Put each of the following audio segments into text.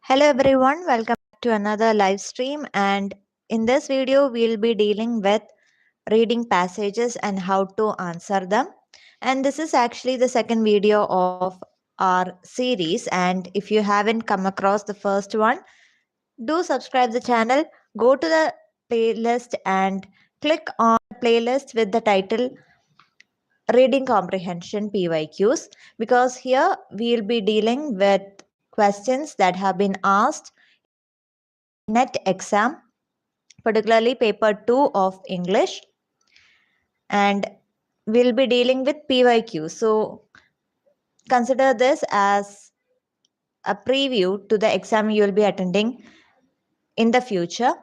Hello everyone, welcome to another live stream, and in this video we'll be dealing with reading passages and how to answer them. And this is actually the second video of our series, and if you haven't come across the first one, do subscribe the channel, go to the playlist and click on the playlist with the title Reading Comprehension PYQs, because here we'll be dealing with questions that have been asked NET exam, particularly paper 2 of English, and we'll be dealing with PYQ. So consider this as a preview to the exam you will be attending in the future.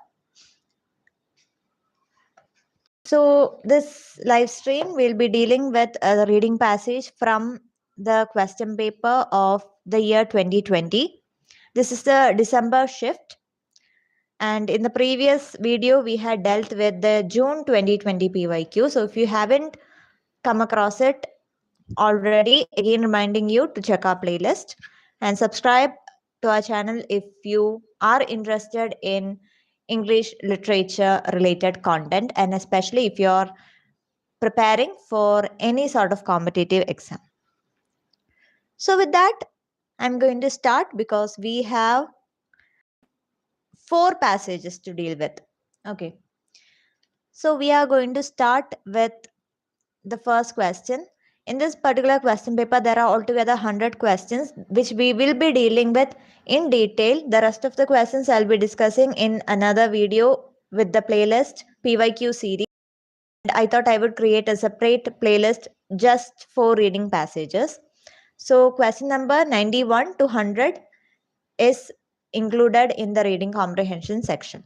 So this live stream will be dealing with a reading passage from the question paper of the year 2020. This is the December shift. And in the previous video, we had dealt with the June 2020 PYQ. So if you haven't come across it already, again reminding you to check our playlist and subscribe to our channel if you are interested in English literature related content, and especially if you're preparing for any sort of competitive exam. So with that, I'm going to start because we have 4 passages to deal with. Okay. So we are going to start with the first question. In this particular question paper, there are altogether 100 questions which we will be dealing with in detail. The rest of the questions I'll be discussing in another video with the playlist PYQ series. And I thought I would create a separate playlist just for reading passages. So question number 91 to 100 is included in the reading comprehension section.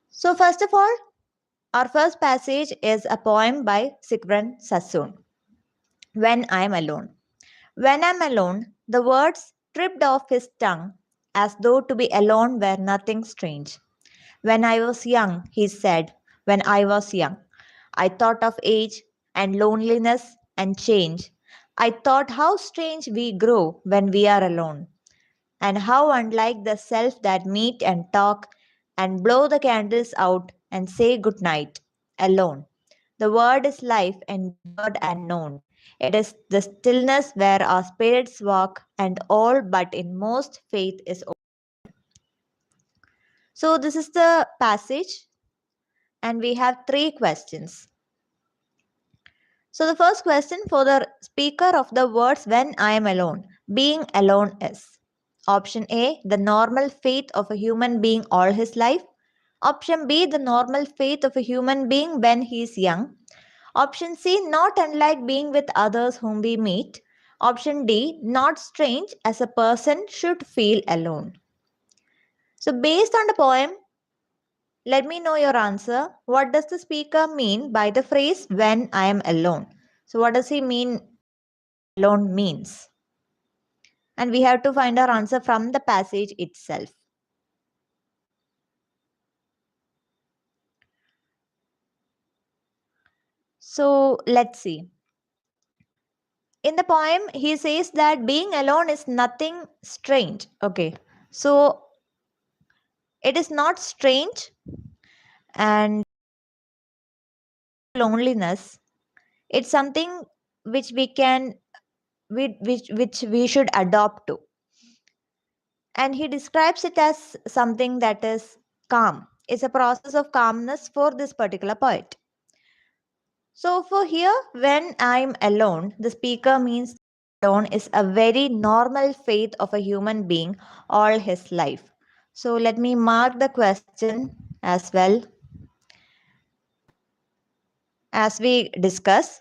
So first of all, our first passage is a poem by Sigmund Sassoon. When I am alone. When I am alone, the words tripped off his tongue as though to be alone were nothing strange. When I was young, he said, when I was young, I thought of age and loneliness and change. I thought how strange we grow when we are alone, and how unlike the self that meet and talk and blow the candles out and say good night alone. The word is life endured and known. It is the stillness where our spirits walk, and all but in most faith is open. So this is the passage, and we have 3 questions. So the first question for the speaker of the words when I am alone. Being alone is. Option A, the normal fate of a human being all his life. Option B, the normal fate of a human being when he is young. Option C, not unlike being with others whom we meet. Option D, not strange as a person should feel alone. So based on the poem, let me know your answer. What does the speaker mean by the phrase when I am alone? So what does he mean alone means? And we have to find our answer from the passage itself. So let's see. In the poem, he says that being alone is nothing strange. Okay. So it is not strange, and loneliness, it's something which we can which we should adopt to. And he describes it as something that is calm. It's a process of calmness for this particular poet. So for here, when I'm alone, the speaker means alone is a very normal fate of a human being all his life. So let me mark the question as well as we discuss,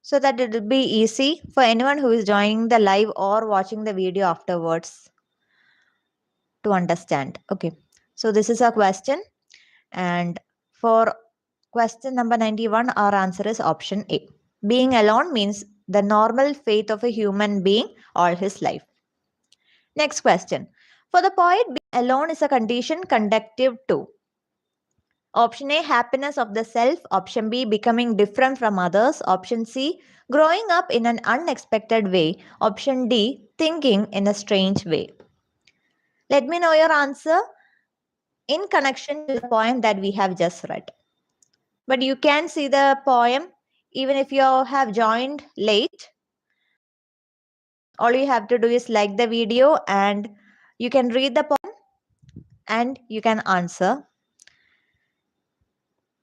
so that it will be easy for anyone who is joining the live or watching the video afterwards to understand. Okay, so this is our question, and for question number 91, our answer is option A. Being alone means the normal fate of a human being all his life. Next question. For the poet, being alone is a condition conducive to. Option A, happiness of the self. Option B, becoming different from others. Option C, growing up in an unexpected way. Option D, thinking in a strange way. Let me know your answer in connection to the poem that we have just read. But you can see the poem even if you have joined late. All you have to do is like the video and you can read the poem and you can answer.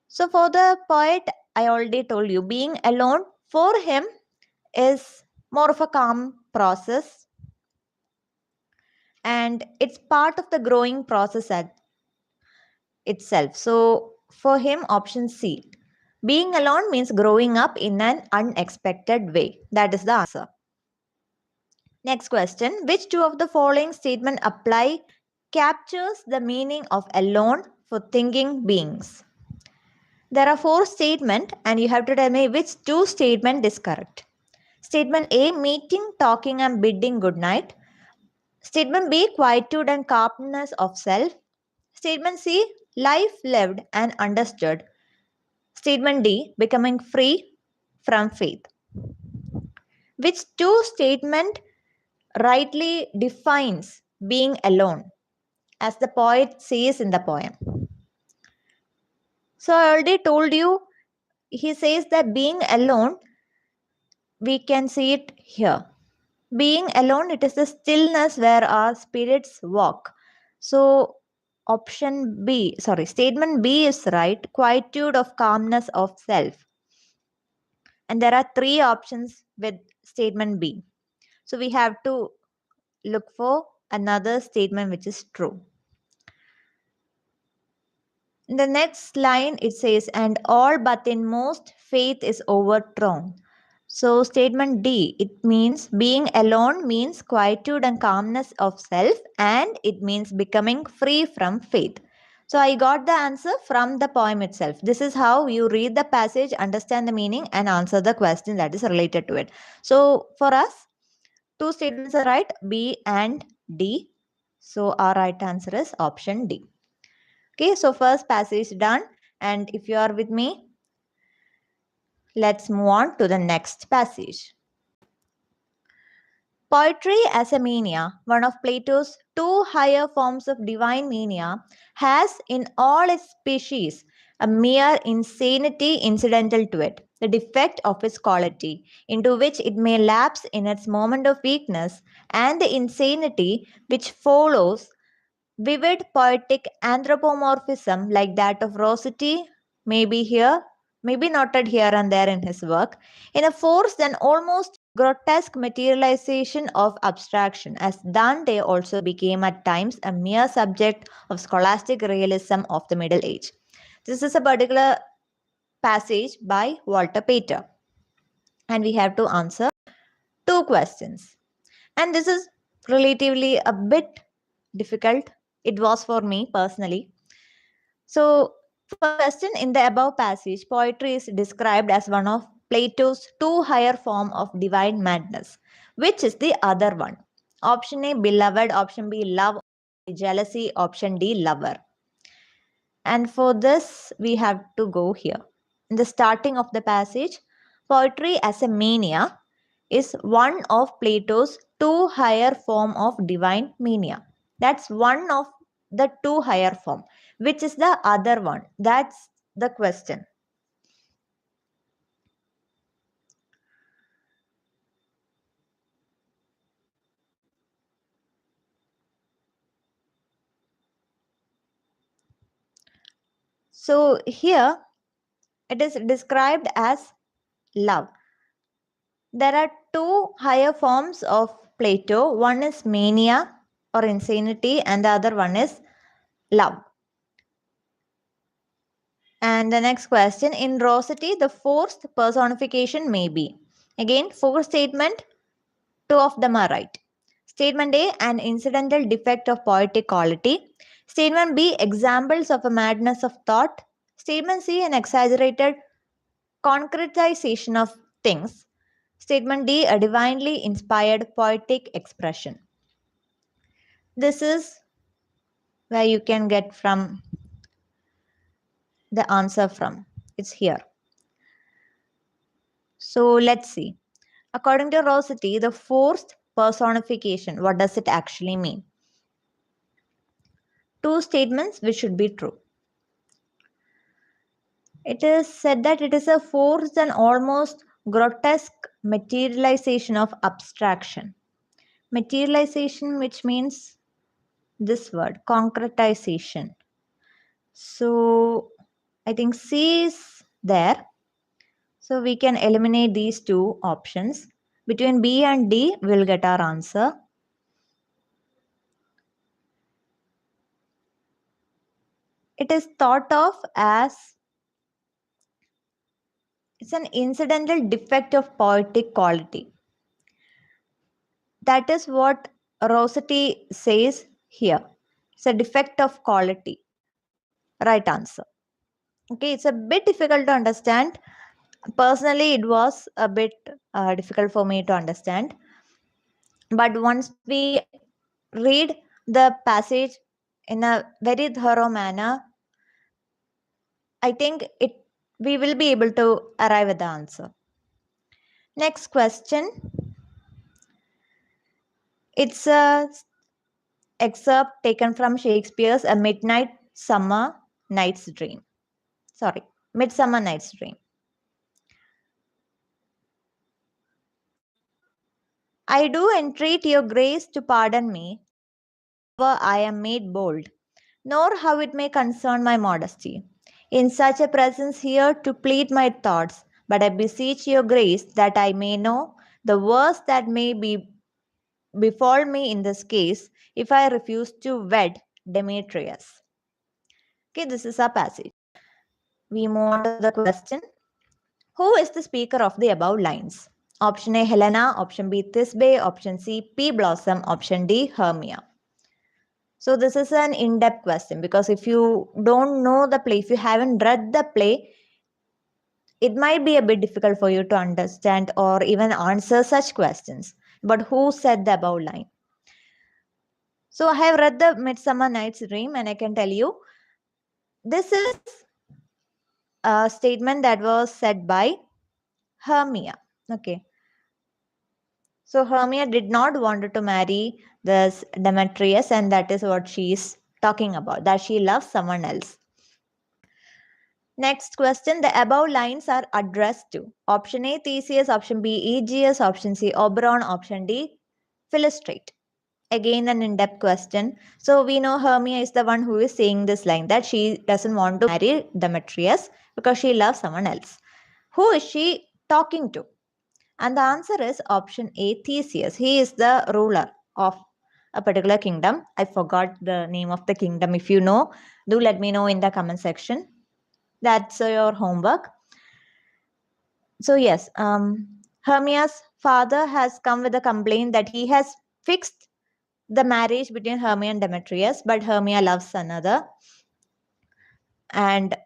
So for the poet, I already told you, being alone for him is more of a calm process and it's part of the growing process itself. So for him, option C. Being alone means growing up in an unexpected way. That is the answer. Next question. Which two of the following statement apply captures the meaning of alone for thinking beings? There are 4 statements and you have to tell me which 2 statement is correct. Statement A, meeting, talking and bidding good night. Statement B, quietude and calmness of self. Statement C, life lived and understood. Statement D, becoming free from faith. Which 2 statement rightly defines being alone, as the poet says in the poem? So I already told you, he says that being alone, we can see it here. Being alone, it is the stillness where our spirits walk. So statement B is right, quietude of calmness of self. And there are 3 options with statement B. So we have to look for another statement which is true. In the next line, it says, and all but in most faith is overthrown. So statement D, it means being alone means quietude and calmness of self and it means becoming free from faith. So I got the answer from the poem itself. This is how you read the passage, understand the meaning and answer the question that is related to it. So for us, 2 statements are right, B and D. So our right answer is option D. Okay, so first passage done. And if you are with me, let's move on to the next passage. Poetry as a mania, one of Plato's 2 higher forms of divine mania, has in all its species a mere insanity incidental to it, the defect of its quality, into which it may lapse in its moment of weakness, and the insanity which follows vivid poetic anthropomorphism like that of Rossetti may be noted here and there in his work, in a forced and almost grotesque materialization of abstraction, as Dante also became at times a mere subject of scholastic realism of the Middle Age. This is a particular passage by Walter Pater, and we have to answer 2 questions. And this is relatively a bit difficult. It was for me personally. So, first question, in the above passage, poetry is described as one of Plato's 2 higher form of divine madness. Which is the other one? Option A, beloved. Option B, love. Jealousy. Option D, lover. And for this, we have to go here. In the starting of the passage, poetry as a mania is one of Plato's 2 higher form of divine mania. That's one of the 2 higher form. Which is the other one? That's the question. So here it is described as love. There are 2 higher forms of Plato. One is mania or insanity and the other one is love. And the next question, in Rossetti, the forced personification may be. Again, 4 statement, 2 of them are right. Statement A, an incidental defect of poetic quality. Statement B, examples of a madness of thought. Statement C, an exaggerated concretization of things. Statement D, a divinely inspired poetic expression. This is where you can get from the answer from. It's here. So let's see. According to Rossetti, the forced personification, what does it actually mean? two statements which should be true. It is said that it is a forced and almost grotesque materialization of abstraction. Materialization, which means this word, concretization. So I think C is there. So we can eliminate these two options. Between B and D, we'll get our answer. It is thought of as it's an incidental defect of poetic quality. That is what Rossetti says here. It's a defect of quality. Right answer. Okay, it's a bit difficult to understand. Personally, it was a bit difficult for me to understand. But once we read the passage in a very thorough manner, I think we will be able to arrive at the answer. Next question. It's a excerpt taken from Shakespeare's A Midsummer Night's Dream. Midsummer Night's Dream. I do entreat your grace to pardon me, however I am made bold, nor how it may concern my modesty. In such a presence here to plead my thoughts, but I beseech your grace that I may know the worst that may befall me in this case if I refuse to wed Demetrius. Okay, this is our passage. We move on to the question. Who is the speaker of the above lines? Option A, Helena. Option B, Thisbe. Option C, P. Blossom. Option D, Hermia. So this is an in-depth question because if you don't know the play, if you haven't read the play, it might be a bit difficult for you to understand or even answer such questions. But who said the above line? So I have read the Midsummer Night's Dream and I can tell you this is a statement that was said by Hermia. Okay. So Hermia did not want to marry this Demetrius, and that is what she is talking about, that she loves someone else. Next question, the above lines are addressed to option A, Theseus, option B, Aegeus, option C, Oberon, option D, Philostrate. Again, an in-depth question. So we know Hermia is the one who is saying this line, that she doesn't want to marry Demetrius because she loves someone else. Who is she talking to? And the answer is option A, Theseus. He is the ruler of a particular kingdom. I forgot the name of the kingdom. If you know, do let me know in the comment section. That's your homework. So yes, Hermia's father has come with a complaint that he has fixed the marriage between Hermia and Demetrius, but Hermia loves another. And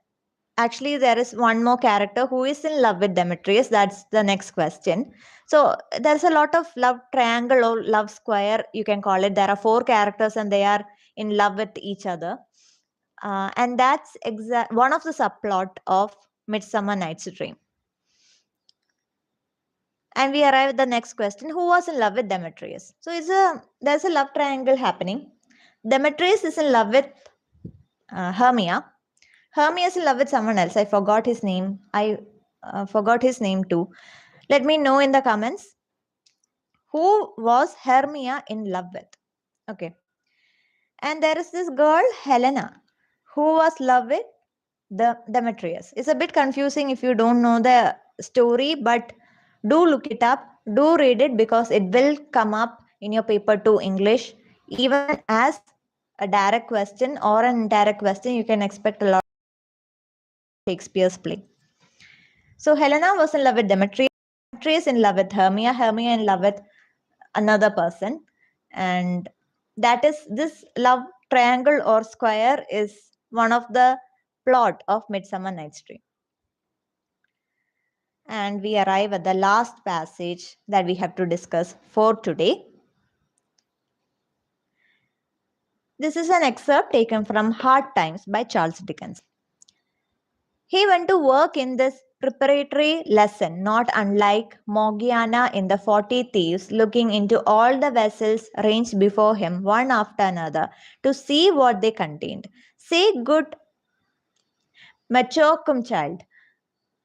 actually, there is one more character who is in love with Demetrius. That's the next question. So there's a lot of love triangle or love square, you can call it. There are 4 characters and they are in love with each other. And that's one of the subplot of Midsummer Night's Dream. And we arrive at the next question. Who was in love with Demetrius? So there's a love triangle happening. Demetrius is in love with Hermia. Hermia is in love with someone else. I forgot his name. I forgot his name too. Let me know in the comments. Who was Hermia in love with? Okay. And there is this girl, Helena, who was in love with Demetrius. It's a bit confusing if you don't know the story, but do look it up. Do read it because it will come up in your paper 2 English. Even as a direct question or an indirect question, you can expect a lot of Shakespeare's play. So Helena was in love with Demetrius. Demetrius in love with Hermia. Hermia in love with another person. And that is, this love triangle or square is one of the plot of Midsummer Night's Dream. And we arrive at the last passage that we have to discuss for today. This is an excerpt taken from Hard Times by Charles Dickens. He went to work in this preparatory lesson, not unlike Morgiana in the 40 Thieves, looking into all the vessels ranged before him, one after another, to see what they contained. Say, good mature child,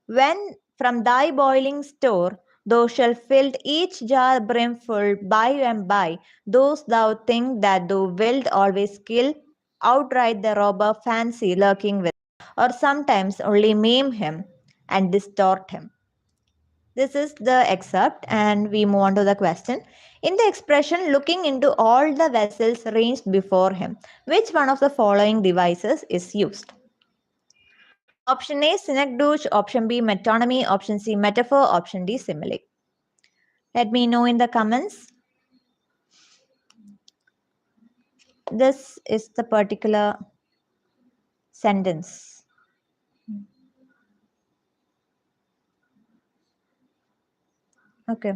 when from thy boiling store thou shalt fill each jar brimful by and by, those thou think that thou wilt always kill, outright the robber fancy lurking with, or sometimes only maim him and distort him. This is the excerpt, and we move on to the question. In the expression looking into all the vessels ranged before him, which one of the following devices is used? Option A, synecdoche. Option B, metonymy. Option C, metaphor. Option D, simile. Let me know in the comments. This is the particular sentence. Okay.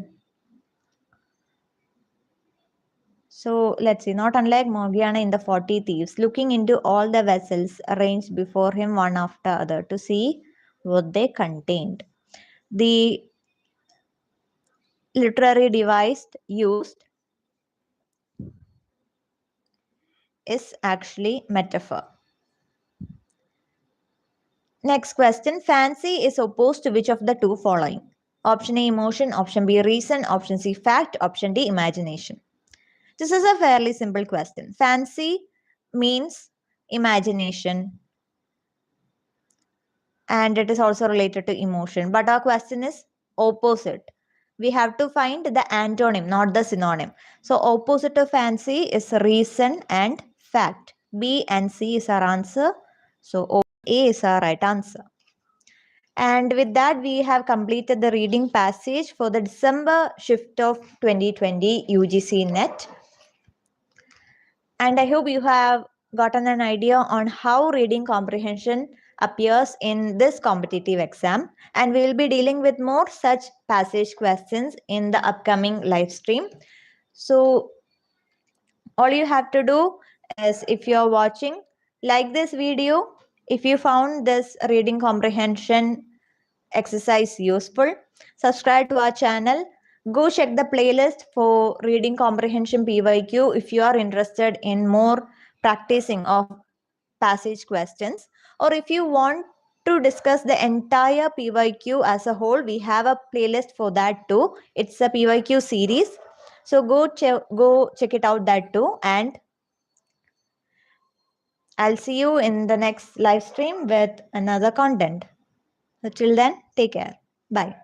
So let's see. Not unlike Morgiana in the 40 Thieves, looking into all the vessels arranged before him one after other to see what they contained. The literary device used is actually metaphor. Next question. Fancy is opposed to which of the two following? Option A, emotion. Option B, reason. Option C, fact. Option D, imagination. This is a fairly simple question. Fancy means imagination, and it is also related to emotion. But our question is opposite. We have to find the antonym, not the synonym. So opposite of fancy is reason and fact. B and C is our answer. So A is our right answer. And with that, we have completed the reading passage for the December shift of 2020 UGC NET. And I hope you have gotten an idea on how reading comprehension appears in this competitive exam. And we will be dealing with more such passage questions in the upcoming live stream. So all you have to do is, if you are watching, like this video. If you found this reading comprehension exercise useful, subscribe to our channel. Go check the playlist for reading comprehension PYQ if you are interested in more practicing of passage questions, or if you want to discuss the entire PYQ as a whole, we have a playlist for that too. It's a PYQ series, so go check it out that too. And I'll see you in the next live stream with another content. So till then, take care. Bye.